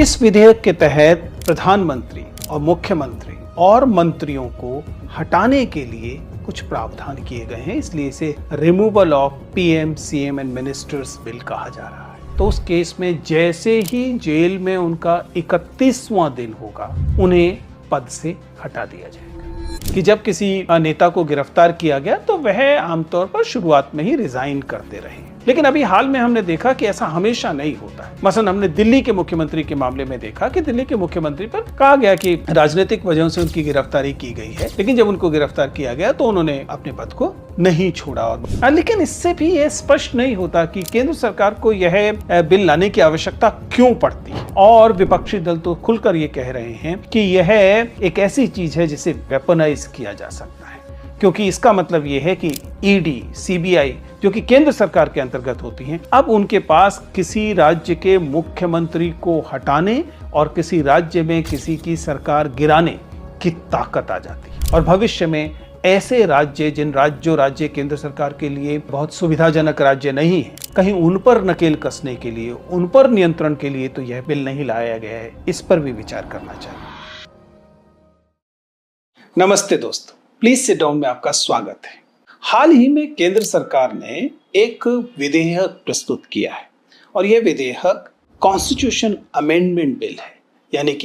इस विधेयक के तहत प्रधानमंत्री और मुख्यमंत्री और मंत्रियों को हटाने के लिए कुछ प्रावधान किए गए हैं, इसलिए इसे removal of PM CM and ministers bill कहा जा रहा है। तो उस केस में जैसे ही जेल में उनका 31वां दिन होगा, उन्हें पद से हटा दिया जाएगा। कि जब किसी नेता को गिरफ्तार किया गया तो वह आमतौर पर शुरुआत में ही रिजाइन करते रहे, लेकिन अभी हाल में हमने देखा कि ऐसा हमेशा नहीं होता है। मसलन हमने दिल्ली के मुख्यमंत्री के मामले में देखा कि दिल्ली के मुख्यमंत्री पर कहा गया कि राजनीतिक वजहों से उनकी गिरफ्तारी की गई है, लेकिन जब उनको गिरफ्तार किया गया तो उन्होंने अपने पद को नहीं छोड़ा। और लेकिन इससे भी यह स्पष्ट नहीं होता कि केंद्र सरकार को यह बिल लाने की आवश्यकता क्यों पड़ती है। और विपक्षी दल तो खुलकर ये कह रहे हैं कि यह एक ऐसी चीज है जिसे वेपनाइज किया जा सकता है, क्योंकि इसका मतलब यह है कि ईडी, सीबीआई जो कि केंद्र सरकार के अंतर्गत होती हैं, अब उनके पास किसी राज्य के मुख्यमंत्री को हटाने और किसी राज्य में किसी की सरकार गिराने की ताकत आ जाती है। और भविष्य में ऐसे राज्य जो राज्य केंद्र सरकार के लिए बहुत सुविधाजनक राज्य नहीं है, कहीं उन पर नकेल कसने के लिए, उन पर नियंत्रण के लिए तो यह बिल नहीं लाया गया है। इस पर भी विचार करना चाहिए। नमस्ते दोस्तों, प्लीज सिट डाउन में आपका स्वागत है। हाल ही में केंद्र सरकार ने एक विधेयक प्रस्तुत किया है और यह विधेयक कॉन्स्टिट्यूशन अमेंडमेंट बिल है, यानी कि